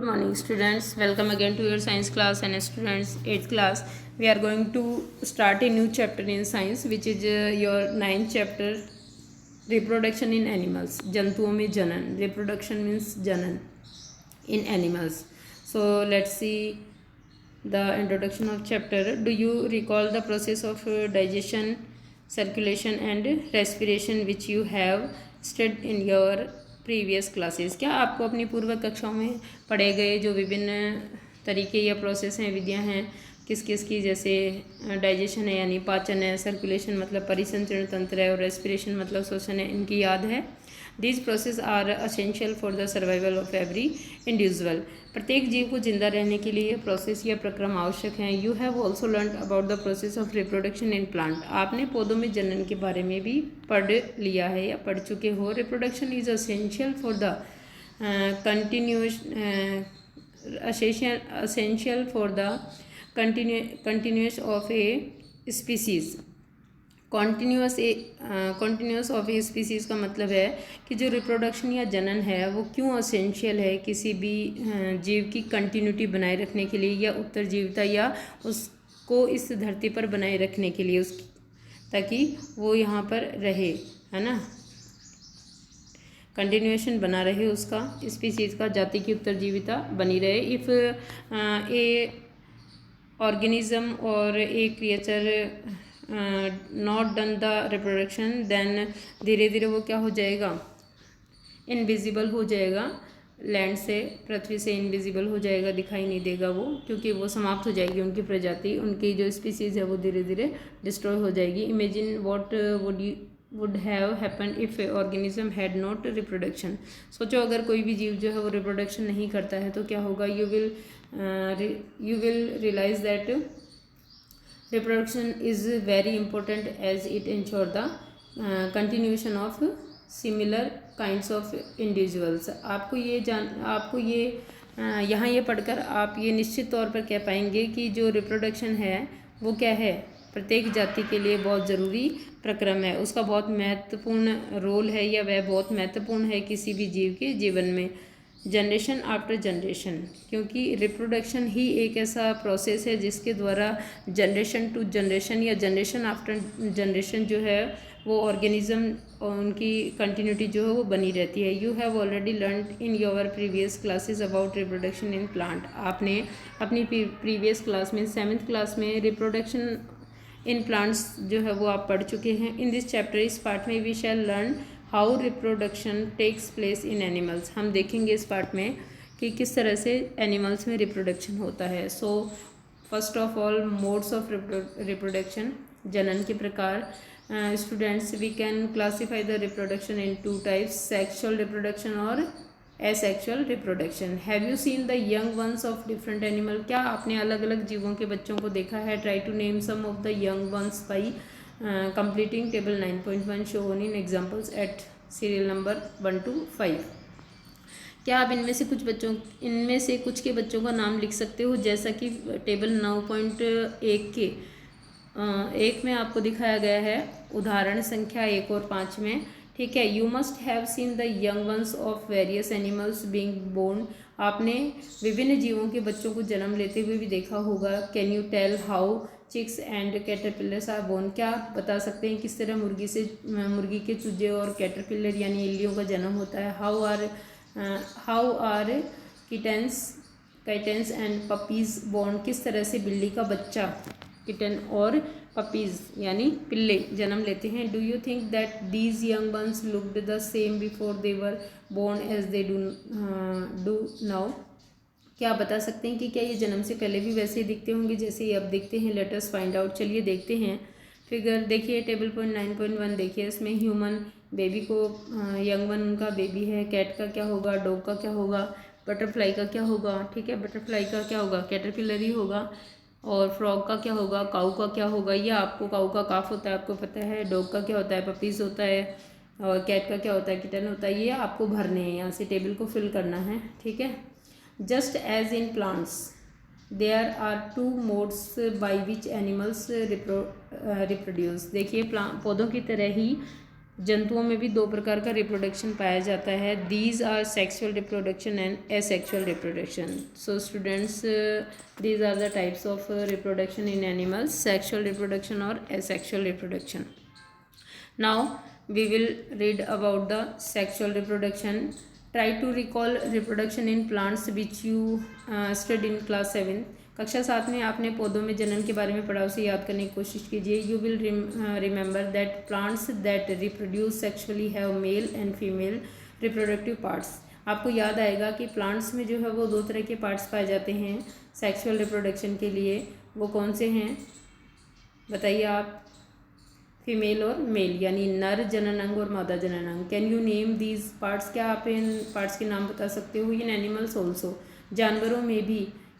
Good morning students, welcome again to your science class. And students, 8th class, we are going to start a new chapter in science, which is your 9th chapter, reproduction in animals. जंतुओं में जनन, reproduction means जनन in animals. So let's see the introduction of chapter. Do you recall the process of digestion, circulation and respiration which you have studied in your previous classes? क्या आपको अपनी पूर्व कक्षाओं में पढ़े गए जो विभिन्न तरीके या प्रोसेस हैं, विधियां हैं किस किस की, जैसे डाइजेशन है यानी पाचन है, सर्कुलेशन मतलब परिसंचरण तंत्र है और रेस्पिरेशन मतलब श्वसन है, इनकी याद है? These process are essential for the survival of every individual. प्रत्येक जीव को जिंदा रहने के लिए प्रोसेस या प्रक्रम आवश्यक हैं. You have also learn about the process of reproduction in plant. आपने पौधों में जनन के बारे में भी पढ़ लिया है या पढ़ चुके हो. Reproduction is essential for the essential for the continuous of a species. Continuous of A species का मतलब है कि जो रिप्रोडक्शन या जनन है वो क्यों असेंशियल है किसी भी जीव की कंटिन्यूटी बनाए रखने के लिए या उत्तरजीविता या उसको इस धरती पर बनाए रखने के लिए, उसकी ताकि वो यहाँ पर रहे, है ना, कंटिन्यूएशन बना रहे उसका, स्पीसीज़ का, जाति की उत्तरजीविता बनी रहे. इफ़ ए ऑर्गेनिज्म और a creature not done the reproduction, then धीरे धीरे वो क्या हो जाएगा, इनविजिबल हो जाएगा. लैंड से, पृथ्वी से इनविजिबल हो जाएगा, दिखाई नहीं देगा वो, क्योंकि वो समाप्त हो जाएगी उनकी प्रजाति, उनकी जो स्पीसीज़ है वो धीरे धीरे डिस्ट्रॉय हो जाएगी. Imagine what would have happen if organism had not reproduction. सोचो अगर कोई भी जीव जो है वो रिप्रोडक्शन नहीं करता है तो क्या होगा. You will realize that reproduction is very important as it ensure the continuation of similar kinds of individuals. आपको ये यहाँ ये पढ़कर आप ये निश्चित तौर पर कह पाएंगे कि जो रिप्रोडक्शन है वो क्या है, प्रत्येक जाति के लिए बहुत ज़रूरी प्रक्रम है, उसका बहुत महत्वपूर्ण रोल है या वह बहुत महत्वपूर्ण है किसी भी जीव के जीवन में, जनरेशन आफ्टर जनरेशन. क्योंकि रिप्रोडक्शन ही एक ऐसा प्रोसेस है जिसके द्वारा जनरेशन टू जनरेशन या जनरेशन आफ्टर जनरेशन जो है वो ऑर्गेनिज्म और उनकी कंटिन्यूटी जो है वो बनी रहती है. You have already learn in your previous classes about reproduction in plant. आपने अपनी प्रीवियस क्लास में 7th क्लास में रिप्रोडक्शन इन प्लांट्स जो है वो आप पढ़ चुके हैं. इन दिस चैप्टर, इस पार्ट में, we shall learn how reproduction takes place in animals. हम देखेंगे इस पार्ट में कि किस तरह से एनिमल्स में रिप्रोडक्शन होता है. So first of all, modes of reproduction, जनन के प्रकार. Students, we can classify the reproduction in 2 types, sexual reproduction और asexual reproduction. Have you seen the young ones of different animal. क्या आपने अलग अलग जीवों के बच्चों को देखा है? Try to name some of the young ones by completing table 9.1 shown in examples at serial number 1 to 5. क्या आप इनमें से कुछ के बच्चों का नाम लिख सकते हो, जैसा कि टेबल 9.1 के 1 में आपको दिखाया गया है, उदाहरण संख्या 1 और 5 में. ठीक है. You must have seen the young ones of various animals being born. आपने विभिन्न जीवों के बच्चों को जन्म लेते हुए भी देखा होगा. Can you tell how chicks and caterpillars are born. क्या आप बता सकते हैं किस तरह मुर्गी के चूजे और कैटरपिलर यानी इल्लियों का जन्म होता है. How are kittens and puppies born. किस तरह से बिल्ली का बच्चा, किटन और पपीज यानी पिल्ले जन्म लेते हैं. Do you think that these young ones looked the same before they were born as they do now. क्या आप बता सकते हैं कि क्या ये जन्म से पहले भी वैसे ही दिखते होंगे जैसे ये अब दिखते हैं? Let us find out. चलिए देखते हैं. फिगर देखिए, टेबल पॉइंट 9.1 देखिए. इसमें ह्यूमन बेबी को, यंग वन उनका बेबी है. कैट का क्या होगा, डॉग का क्या होगा, बटरफ्लाई का क्या होगा. ठीक है, बटरफ्लाई का क्या होगा, कैटरपिलर ही होगा. और फ्रॉग का क्या होगा, काऊ का क्या होगा. ये आपको काऊ का काफ होता है, आपको पता है. डॉग का क्या होता है, पपीज़ होता है. और कैट का क्या होता है, किटन होता है. ये आपको भरने हैं, यहाँ से टेबल को फिल करना है. ठीक है. Just as in plants, there are 2 modes by which animals reproduce. देखिए, पौधों की तरह ही जंतुओं में भी दो प्रकार का रिप्रोडक्शन पाया जाता है. These are sexual reproduction and asexual reproduction. So students, these are the types of reproduction in animals, sexual reproduction और asexual reproduction. Now we will read about the sexual reproduction. Try to recall reproduction in plants which you studied in class 7. कक्षा 7 में आपने पौधों में जनन के बारे में पढ़ा, उसे याद करने की कोशिश कीजिए. You will remember that plants that reproduce sexually have male and female reproductive parts. आपको याद आएगा कि प्लांट्स में जो है वो दो तरह के पार्ट्स पाए जाते हैं सेक्सुअल रिप्रोडक्शन के लिए. वो कौन से हैं बताइए आप? फीमेल और मेल, यानी नर जनन अंग और मादा जनन अंग. Can you name these parts? क्या आप इन पार्ट्स के नाम बता सकते हो? इन एनिमल्स ऑल्सो, जानवरों में भी,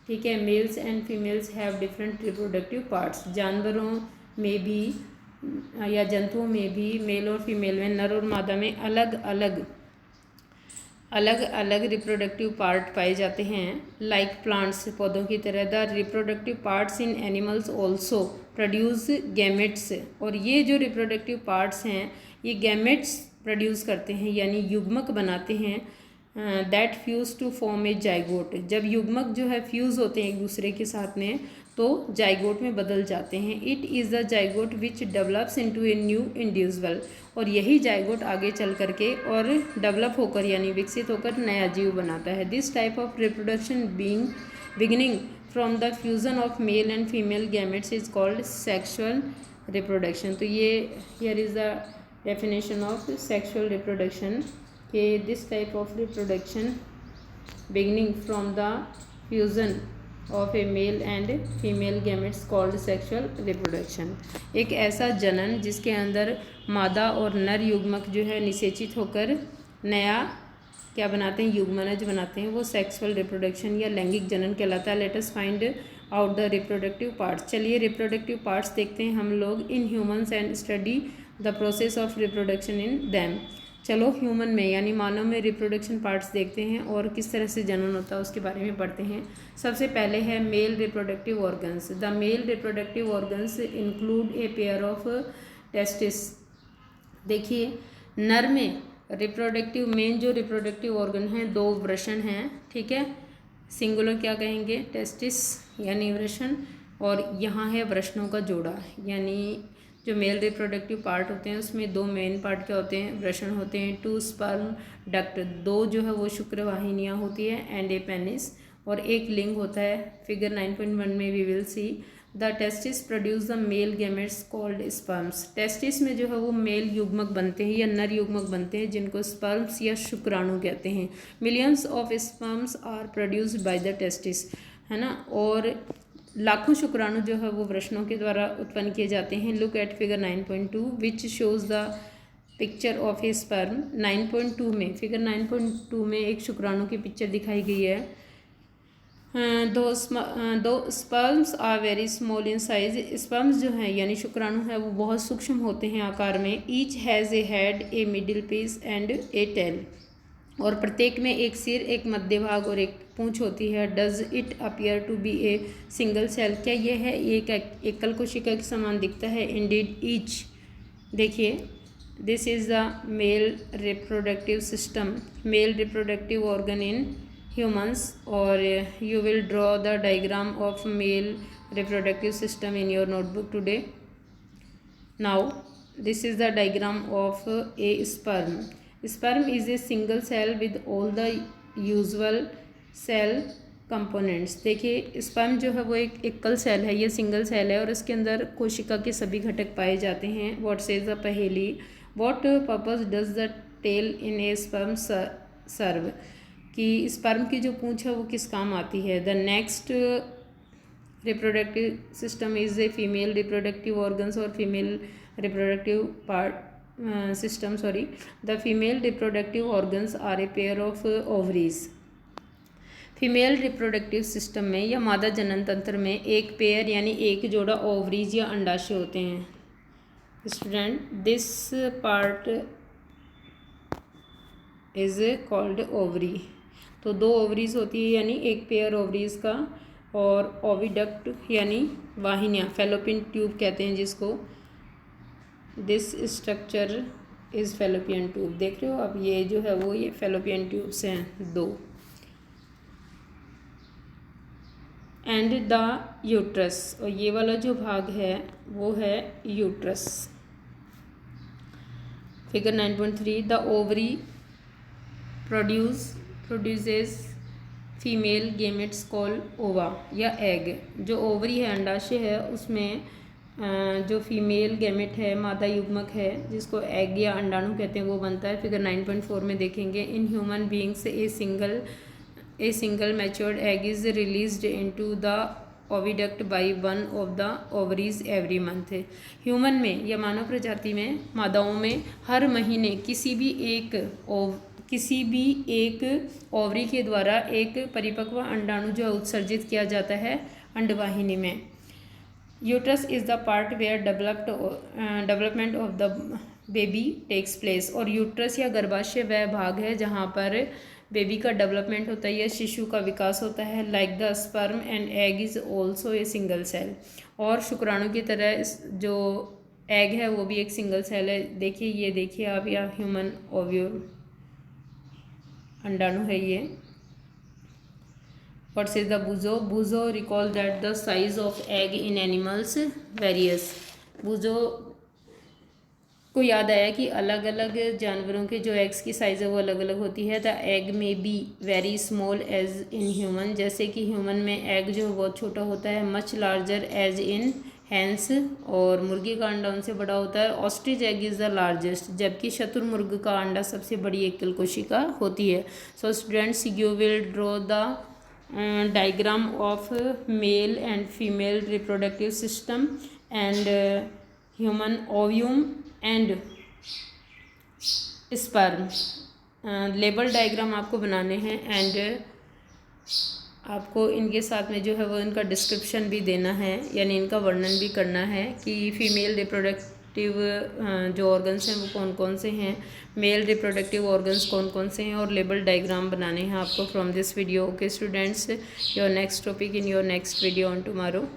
ठीक है. Mails and females have different reproductive parts. जानवरों में भी या जंतुओं में भी मेल और फीमेल में, नर और मादा में अलग अलग रिप्रोडक्टिव पार्ट पाए जाते हैं. लाइक प्लांट्स, पौधों की तरह, the reproductive parts in animals also produce gametes. और ये जो रिप्रोडक्टिव पार्ट्स हैं ये गैमेट्स प्रोड्यूस करते हैं, यानी युग्मक बनाते हैं. That fuse to form a zygote. जब युग्मक जो है फ्यूज़ होते हैं एक दूसरे के साथ में तो जाइगोट में बदल जाते हैं. It is the zygote which develops into a new individual. और यही जाइगोट आगे चल करके और डेवलप होकर यानी विकसित होकर नया जीव बनाता है. This type of reproduction beginning from the fusion of male and female gametes is called sexual reproduction. तो ये here is the definition of sexual reproduction कि this type of reproduction beginning from the fusion of a male and female gametes called sexual reproduction. एक ऐसा जनन जिसके अंदर मादा और नर युग्मक जो है निषेचित होकर नया क्या बनाते हैं, युग्मनज बनाते हैं, वो सेक्सुअल रिप्रोडक्शन या लैंगिक जनन कहलाता है. Let us find out the reproductive parts. चलिए रिप्रोडक्टिव पार्ट्स देखते हैं हम लोग in humans and study the process of reproduction in them. चलो ह्यूमन में यानी मानव में रिप्रोडक्शन पार्ट्स देखते हैं और किस तरह से जनन होता है उसके बारे में पढ़ते हैं. सबसे पहले है male reproductive organs. The male reproductive organs include a pair of testis. देखिए नर में रिप्रोडक्टिव मेन जो रिप्रोडक्टिव ऑर्गन हैं दो वृषण हैं, ठीक है. सिंगुलर क्या कहेंगे? टेस्टिस यानी वृषण. और यहाँ है वृषणों का जोड़ा, यानी जो मेल रिप्रोडक्टिव पार्ट होते हैं उसमें दो मेन पार्ट क्या होते हैं? वृषण होते हैं. 2 स्पर्म डक्ट, दो जो है वो शुक्रवाहिनियाँ होती है, एंड ए पेनिस, और एक लिंग होता है. फिगर 9.1 में we will see the testis produce the male gametes called sperms. Testis में जो है वो मेल युग्मक बनते हैं या नर युग्मक बनते हैं जिनको स्पर्म्स या शुक्राणु कहते हैं. Millions of sperms are produced by the testis, है ना. और लाखों शुक्राणु जो है वो वृषणों के द्वारा उत्पन्न किए जाते हैं. Look at figure 9.2 which shows the picture of a sperm. 9.2 में, फिगर 9.2 में एक शुक्राणु की पिक्चर दिखाई गई है. दो sperms are very small in size. Sperms जो हैं यानी शुक्राणु है वो बहुत सूक्ष्म होते हैं आकार में. Each has a head, a middle piece and a tail. और प्रत्येक में एक सिर, एक मध्य भाग और एक पूंछ होती है. Does it appear to be a single cell. क्या यह है एक एकल कोशिका के समान दिखता है? Indeed each. देखिए this is the male reproductive system, male reproductive organ in humans. और you will draw the diagram of male reproductive system in your notebook today. Now this is the diagram of a sperm. Sperm is a single cell with all the usual cell components. देखिए sperm जो है वो एक एकल cell है, ये single cell है और इसके अंदर कोशिका के सभी घटक पाए जाते हैं. व्हाट सेज द पहेली? What purpose does the tail in a sperm serve. कि स्पर्म की जो पूंछ है वो किस काम आती है? The next reproductive system is a female reproductive organs और female reproductive part system. The female reproductive organs are a pair of ovaries. Female reproductive system में या मादा जनन तंत्र में एक पेयर यानी एक जोड़ा ओवरीज या अंडाशय होते हैं. Student, this part is called ovary. तो दो ओवरीज होती है यानी एक पेयर ओवरीज का, और ओविडक्ट यानी वाहिनियाँ, फैलोपियन ट्यूब कहते हैं जिसको. This structure is fallopian tube. देख रहे हो अब ये जो है वो ये फेलोपियन ट्यूब्स हैं 2। एंड द यूट्रस, और ये वाला जो भाग है वो है uterus. Figure 9.3 the ovary produces female gametes call ओवा या एग। जो ओवरी है अंडाशय है उसमें जो फीमेल गेमेट है मादा युग्मक है जिसको एग या अंडाणु कहते हैं वो बनता है। फिगर 9.4 में देखेंगे in human beings a single matured egg is released into the oviduct by one of the ovaries every month. Human में या मानव प्रजाति में मादाओं में हर महीने किसी भी एक ओवरी के द्वारा एक परिपक्व अंडाणु जो उत्सर्जित किया जाता है अंडवाहिनी में। Uterus is the part where development of the baby takes place. और यूट्रस या गर्भाशय वह भाग है जहाँ पर बेबी का डेवलपमेंट होता है या शिशु का विकास होता है। Like the sperm and egg is also a single cell. और शुक्राणु की तरह जो एग है वो भी एक सिंगल सेल है। देखिए ये देखिए आप, या ह्यूमन ओव्यूल अंडाणु है ये। What says the buzo? Buzo recall that the size of egg in animals varies. buzo को याद आया कि अलग अलग जानवरों के जो एग्स की साइज़ है वो अलग अलग होती है। The egg may be very small as in human, जैसे कि ह्यूमन में एग जो बहुत छोटा होता है। Much larger as in hens, और मुर्गी का अंडा उनसे बड़ा होता है। Ostrich egg is the largest, जबकि शतुरमुर्ग का अंडा सबसे बड़ी एकल कोशिका होती है। So students you will draw the diagram of male and female reproductive system and human ovum and sperm। Label diagram आपको बनाने हैं एंड आपको इनके साथ में जो है वो इनका डिस्क्रिप्शन भी देना है, यानी इनका वर्णन भी करना है कि फीमेल रिप्रोडक्टिव जो ऑर्गन्स हैं वो कौन कौन से हैं, मेल रिप्रोडक्टिव ऑर्गन्स कौन कौन से हैं, और लेबल डायग्राम बनाने हैं आपको from this video. Okay students, your next topic in your next video on tomorrow.